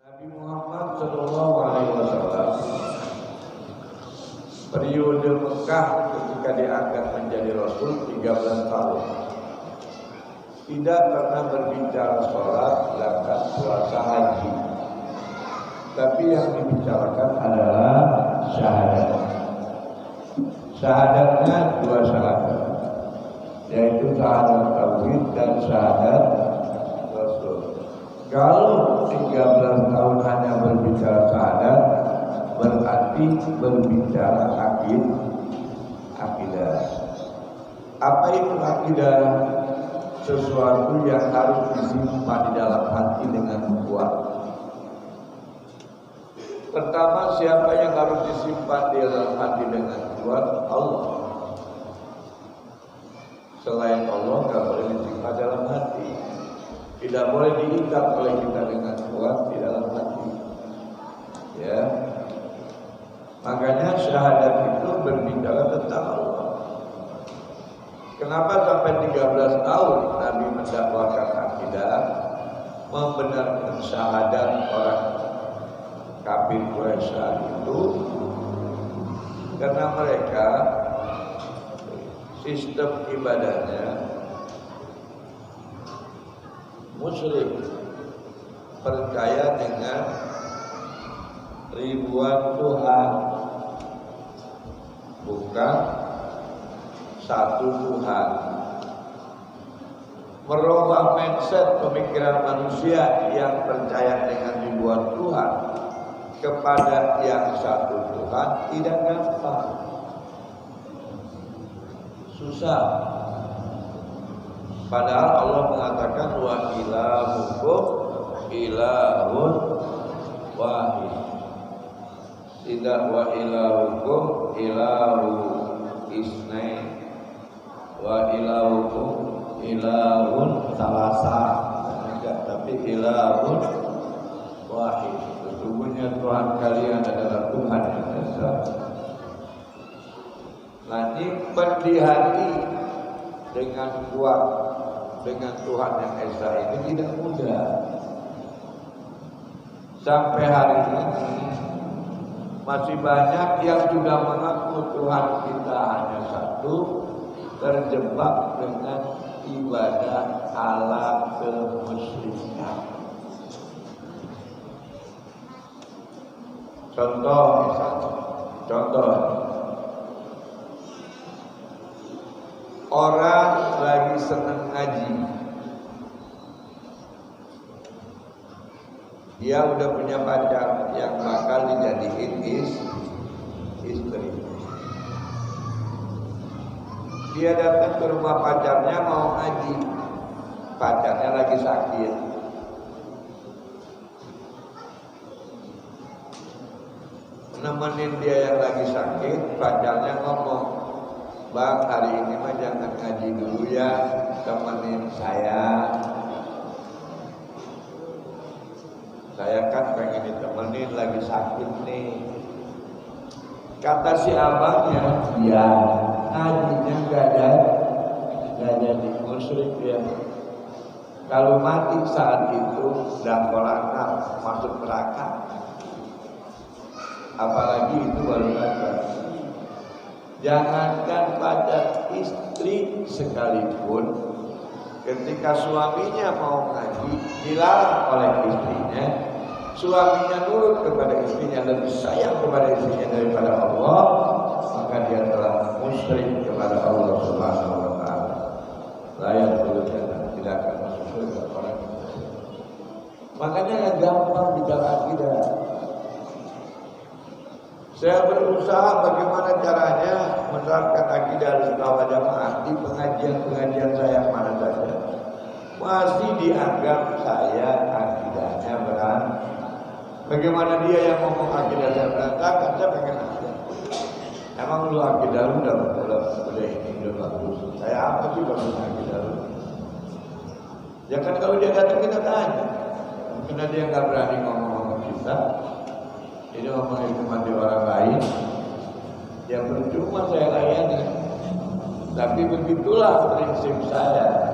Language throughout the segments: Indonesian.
Nabi Muhammad Shallallahu Alaihi Wasallam periode Mekah ketika diangkat menjadi Rasul 13 tahun tidak pernah berbicara sholat, zakat, puasa, haji, tapi yang dibicarakan adalah syahadat. Syahadatnya dua syahadat, yaitu syahadat tauhid dan syahadat Rasul. Kalau 13 tahun hanya berbicara syahadat, berarti berbicara akidah. Apa itu akidah? Sesuatu yang harus disimpan di dalam hati dengan kuat. Pertama, siapa yang harus disimpan di dalam hati dengan kuat? Allah. Selain Allah tidak boleh disimpan dalam hati. Tidak boleh diikat oleh kita dengan kuat di dalam hati. Ya. Makanya syahadat itu berbicara tentang Allah. Kenapa sampai 13 tahun Nabi mendakwakan akidah, membenarkan syahadat orang kafir Quraisy itu? Karena mereka sistem ibadahnya musyrik, percaya dengan ribuan Tuhan, bukan satu Tuhan. Merubah mindset pemikiran manusia yang percaya dengan ribuan Tuhan kepada yang satu Tuhan tidak gampang, susah. Padahal Allah mengatakan wa ilahukum ilahun wahid. Tidak wa ilahukum ilahu isnain wa ilahukum ilahun salasa. Enggak, tapi ilahun wahid. Sesungguhnya Tuhan kalian adalah Tuhan yang esa. Nah, nyimpen di hati dengan kuat dengan Tuhan yang esa ini tidak mudah. Sampai hari ini masih banyak yang sudah mengaku Tuhan kita hanya satu, terjebak dengan ibadah ala kemusyrikan. Contoh misalnya, orang lagi senang ngaji, dia udah punya pacar yang bakal dijadiin istri. Dia datang ke rumah pacarnya mau ngaji, pacarnya lagi sakit. Nemenin dia yang lagi sakit, pacarnya ngomong, "Bang, hari ini mah jangan ngaji dulu ya, temenin saya. Saya kan pengen ditemenin, lagi sakit nih." Kata si abangnya, "Ya, ngajinya gak jadi musyrik ya. Kalau mati saat itu dakolana masuk neraka. Apalagi itu baru pacar. Jangankan pacar, istri sekalipun, ketika suaminya mau ngaji dilarang oleh istrinya, suaminya nurut kepada istrinya, lebih sayang kepada istrinya daripada Allah, maka dia telah musyrik kepada Allah Subhanahu wa taala. Layak berjalan, tidak akan masuk surga orang itu. Makanya gampang bicara akidah. Saya berusaha bagaimana caranya menerapkan akidah Ahlussunnah wal Jamaah di pengajian-pengajian saya mana saja. Masih dianggap saya akidahnya berat. Bagaimana dia yang ngomong akidah saya berantakan, saya pengen aja. Emang lu akidah lu udah ini udah bagus. Saya apa sih bagus akidah lu? Ya kan kalau dia datang kita tanya. Mungkin dia nggak berani ngomong kita. Ini ngomongin cuma di orang lain. Ya percuma saya layani. Tapi begitulah prinsip saya.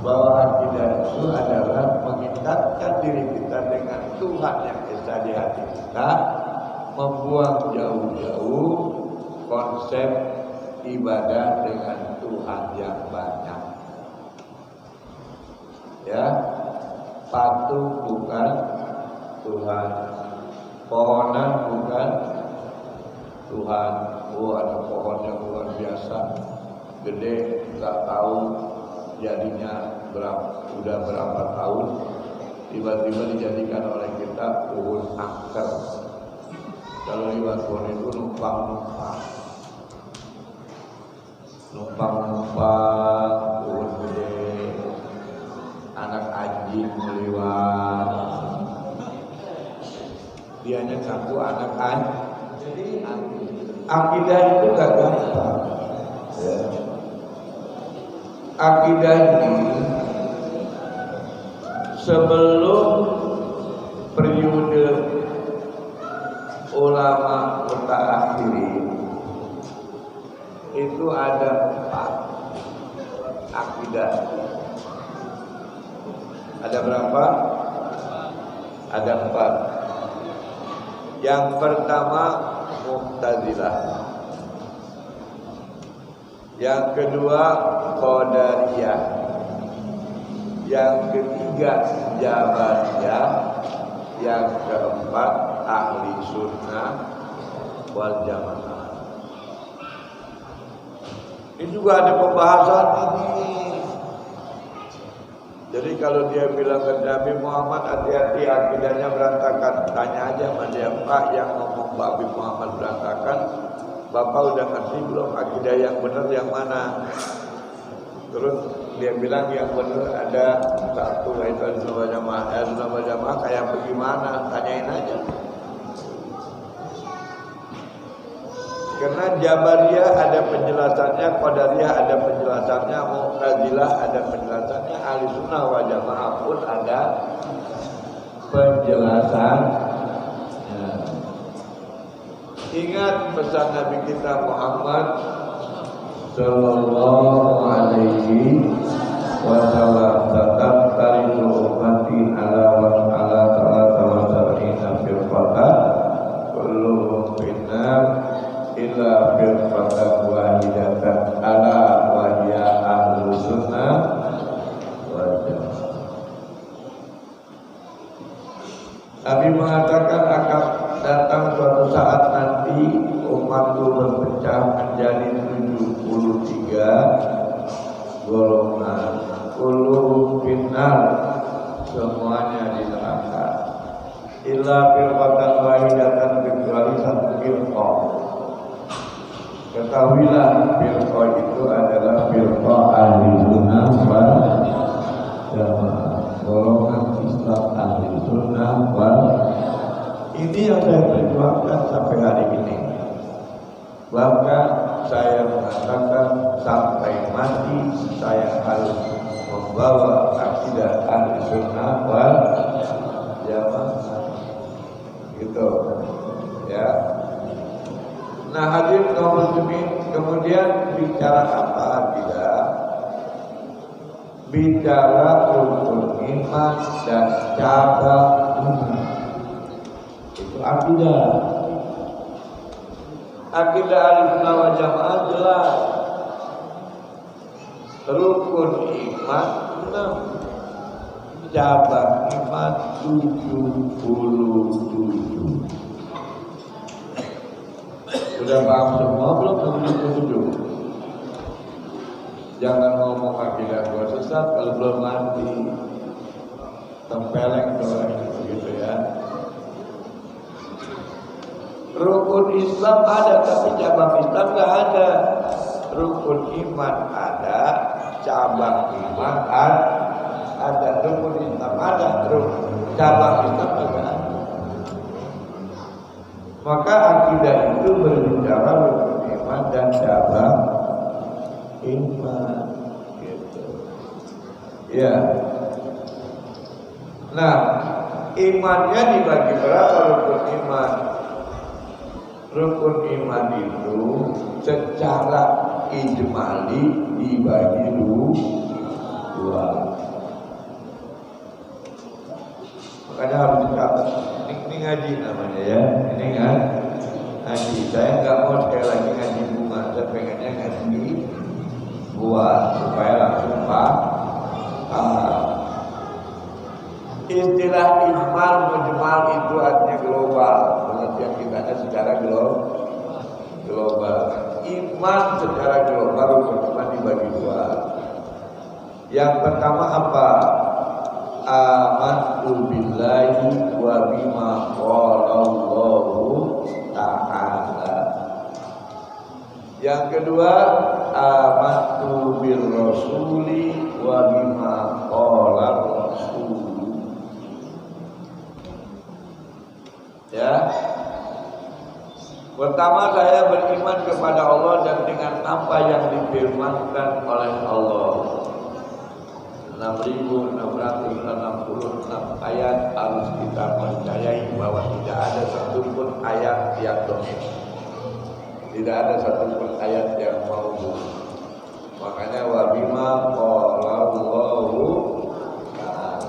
bahwa akidah itu adalah mengikatkan diri kita dengan Tuhan yang ada di hati kita, membuang jauh-jauh konsep ibadah dengan Tuhan yang banyak. Ya, patung bukan Tuhan, pohonan bukan Tuhan. Oh, ada pohon yang luar biasa, gede, nggak tahu jadinya udah berapa tahun, tiba-tiba dijadikan oleh kita pohon angker. Kalau lihat pohon itu numpang-numpang, pohon gede, anak anjing lewat, dianya ngaku anak anjing. Akidah itu gak gampang. Ya. Akidah ini sebelum periode ulama mutaakhirin itu ada 4 akidah. Ada berapa? Ada 4. Yang pertama Mu'tazilah, yang kedua Qadariyah, yang ketiga Jabariyah, yang keempat Ahli Sunnah wal Jamaah. Ini juga ada pembahasan ini. Jadi kalau dia bilang ke Nabi Muhammad hati-hati akidahnya berantakan, tanya aja sama dia, Pak, yang ngomong Nabi Muhammad berantakan, Bapak udah ngerti belum akidah yang benar yang mana? Terus dia bilang yang benar ada satu, itu Ahlussunnah wal Jamaah kayak bagaimana? Tanyain aja. Karena Jabariyah ada penjelasannya, Qadariyah ada penjelasannya, Mu'tazilah ada penjelasannya, Ahlussunnah wal Jamaah pun ada penjelasan. Ingat pesan Nabi kita Muhammad sallallahu alaihi wasallam, tetap taridu ummati ala wa ala salawatina firqatan kulluhum finnar illa firqatan wahidatan ala wa hiya ahlus sunnah wal jamaah. Nabi mengatakan akan datang suatu saat nanti umatku berpecah menjadi 73 golongan, kulluhum finnar, semuanya di neraka, illa firqatan wahidatan, kecuali satu firqah. Ketahuilah firqah itu adalah firqah ahli sunnah wal jamaah, golongan Islam ahli sunnah wal. Ini yang saya perjuangkan sampai hari ini. Bahkan saya mengatakan sampai mati saya harus membawa akidah ahli sunnah wal jamaah. Gitu, ya. Nah, hadirin kaum muslimin, kemudian bicara apa akidah? Bicara rukun iman dan cabang iman. Itu akidah. Akidah Ahlussunnah wal Jamaah jelas. Rukun iman 6, cabang iman 77. Sudah paham semua belum? 77. Jangan ngomong akidah gua sesat kalau belum mati. Tempeleng doang gitu ya. Rukun Islam ada, tapi cabang Islam nggak ada. Rukun iman ada, cabang iman ada. Rukun Islam ada, cabang Islam nggak ada. Maka akidah itu berbicara rukun iman dan cabang iman, gitu. Ya. Nah, imannya dibagi berapa rukun iman? Rukun iman itu secara ijmali dibagi 2. supaya langsung paham. Istilah iman mujmal itu artinya global, pengertian kita secara global. Iman secara global cuma dibagi dua. Yang pertama apa? Amantu billahi wa bima qala Allahu ta'ala. Yang kedua, amantu bir rasuli wa bima qala rasul. Ya. Pertama, saya beriman kepada Allah dan dengan apa yang difirmankan oleh Allah. 6.666 ayat harus kita percayai bahwa tidak ada satupun ayat yang dhaif. Tidak ada satupun ayat yang maudhu. Makanya wa bima qala Allahu ta'ala.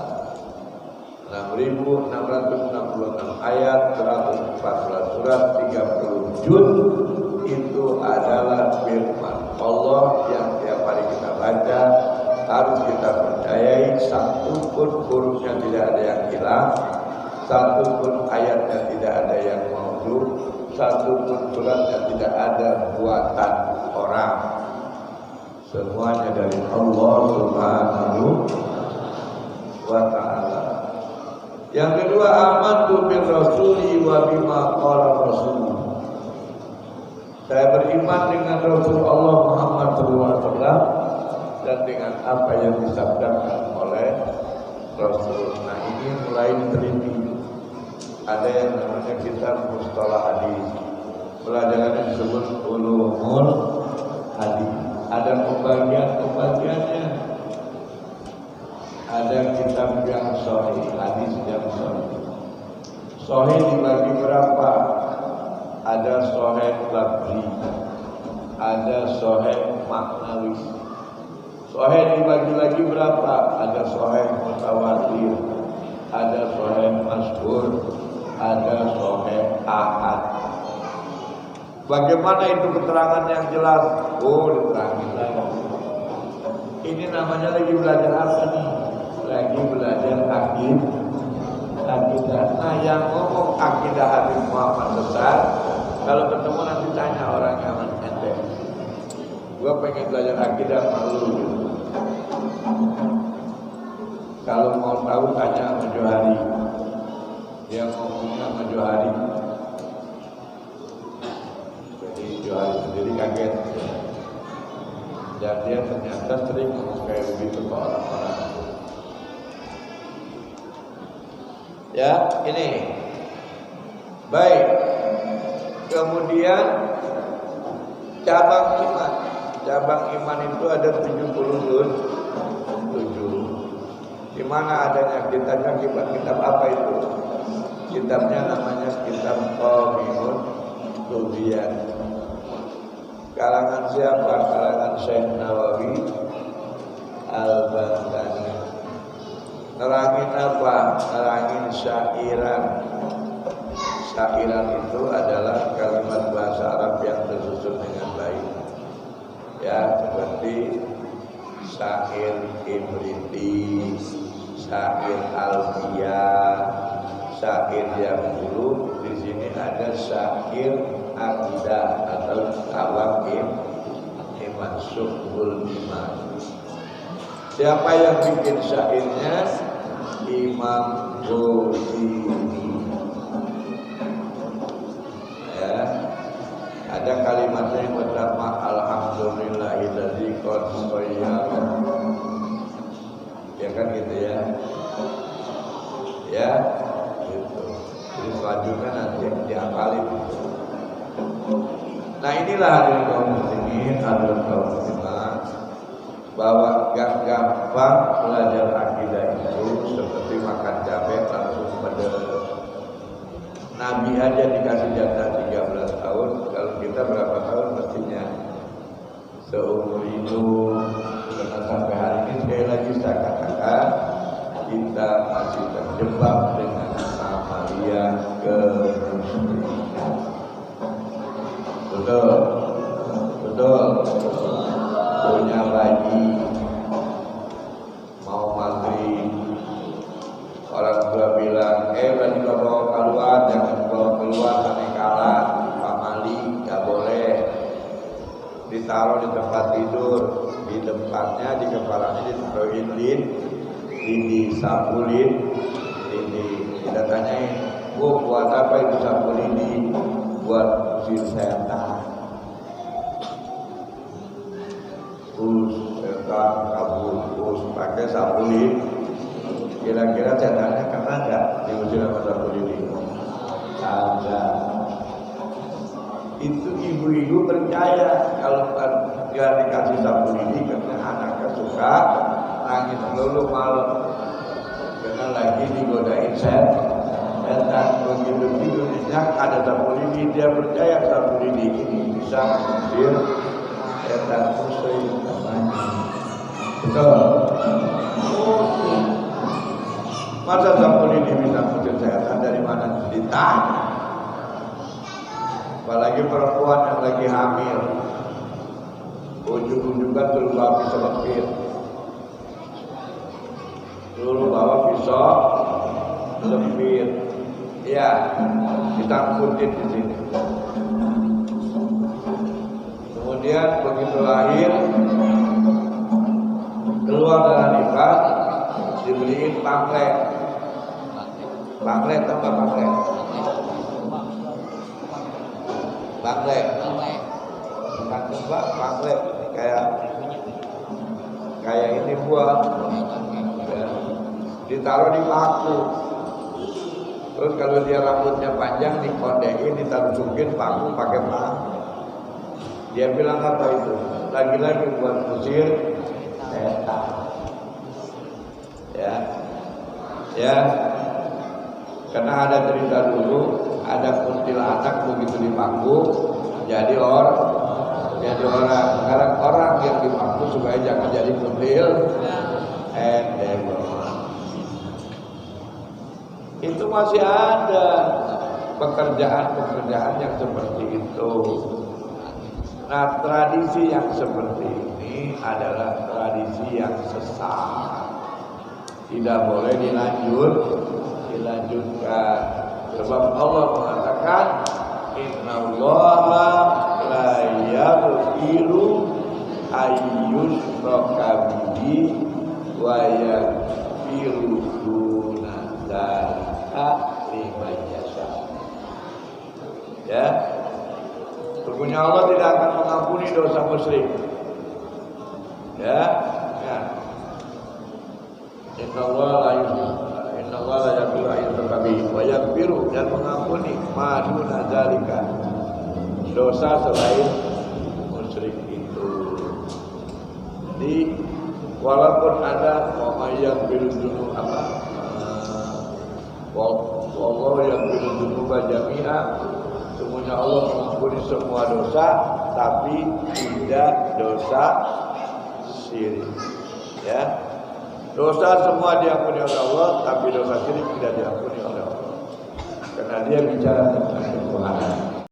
6.666 ayat 114 surat 30 juz itu adalah firman Allah yang tiap hari kita baca. Harus kita percayai satu pun hurufnya tidak ada yang hilang, satu pun ayatnya tidak ada yang maudhu, satu pun suratnya tidak ada buatan orang. Semuanya dari Allah Subhanahu wa ta'ala. Yang kedua, amantu bil rasuli wa bima qala rasul. Saya beriman dengan Rasul Allah Muhammad SAW dan dengan apa yang disabdakan oleh Rasul. Nah, ini mulai diteliti. Ada yang namanya kitab mustalah hadis. Pelajarannya disebut ulumul hadis. Ada pembagiannya. Ada kitab yang sahih, hadis yang sahih. Sahih dibagi berapa? Ada sahih lafzi, ada sahih maknawi. Sahih dibagi lagi berapa? Ada sahih mutawatir, ada sahih masyhur, ada sahih ahad. Bagaimana itu keterangan yang jelas? Oh, diterangin lagi. Ini namanya lagi belajar apa nih? Lagi belajar akidah. Nah, yang ngomong akidah Habib Muhammad besar, kalau ketemu nanti tanya orang yang ente. Gua pengen belajar akidah malu gitu. Kalau mau tahu tanya sama Johari. Dia ngomongnya sama Johari. Jadi Johari sendiri kaget. Dan dia ternyata sering ngomong kayak begitu ke orang-orang. Ya, ini. Baik. Kemudian cabang iman. Cabang iman itu ada 77. Di mana adanya kitabnya, kitab apa itu? Kitabnya namanya kitab Qawmiyun Tubiyan. Karangan siapa? Karangan Syekh Nawawi Al-Bantani. Nerangin apa? Nerangin syairan. Syairan itu adalah kalimat bahasa Arab yang tersusun dengan baik. Ya, seperti syair Ibriti, syair Alfiyah, syair yang dulu. Di sini ada syair akidah atau awam iman, subbul iman. Siapa yang bikin syairnya? Imam Ghazali. Ya, ada kalimatnya yang pertama, alhamdulillahilladzi qad sayyara. Ya kan gitu ya. Ya, gitu. Jadi selanjutnya nanti diapalin. Nah, inilah hadirin kaum muslimin, hadirin kaum muslimat, bahwa gak gampang belajar akidah itu seperti makan cabai langsung pedes. Nabi aja dikasih jatah 13 tahun, kalau kita berapa tahun mestinya? Seumur hidup. Karena sampai hari ini sekali lagi saya katakan, kita masih terjebak dengan amalia kemusyrikan. Betul. Punya bayi di kepalanya ditaruhin disabulin, kita tanyain, buat apa itu sabun ini? Buat usir setan. Setan kabur, pakai sabun ini. Kira-kira setannya kena nggak diusir sama sabun ini? Ada. Itu ibu-ibu percaya kalau dia dikasih sabun ini karena anaknya suka nangis melulu malam karena lagi digodain setan. Begitu tidurnya ada sabun ini, dia percaya sabun ini bisa mengusir setan musuh namanya. Betul. Masa sabun ini bisa mengusir setan, dari mana? Ditanya. Apalagi perempuan yang lagi hamil, ujung-ujungnya suruh bawa pisau lepit, suruh bawa pisau lepit, ya ditangkutin di sini. Kemudian begitu lahir, keluar dari nikah, dibeliin panglet tambah panglet. Panglet kayak ini buah ya, ditaruh di paku. Terus kalau dia rambutnya panjang dikondekin, ditaruhin paku pakai paku. Dia bilang apa itu? Lagi-lagi buat usir setan. Ya. Karena ada cerita dulu, ada kuntilanak begitu dipaku jadi orang. Sekarang orang yang dipaku supaya jangan jadi kuntil. Itu masih ada pekerjaan yang seperti itu. Nah, tradisi yang seperti ini adalah tradisi yang sesat. Tidak boleh dilanjutkan. Sebab Allah mengatakan, Innallaha la yaghfiru ayyushraka bihi wa yaghfiru duna dzalika liman yasha. Ya. Sesungguhnya Allah tidak akan mengampuni dosa musyrik. Ya. Innallaha la yaghfiru ayyushraka bihi wa yaghfiru, dan mengampuni ma duna dzalika, dosa selain musyrik itu. Jadi walaupun ada yang biru wallahu yang biru jami'a, semuanya Allah mengampuni semua dosa, tapi tidak dosa syirik. Ya, dosa semua diampuni oleh Allah, tapi dosa syirik tidak diampuni oleh Allah. Karena dia bicara tentang ketuhanan.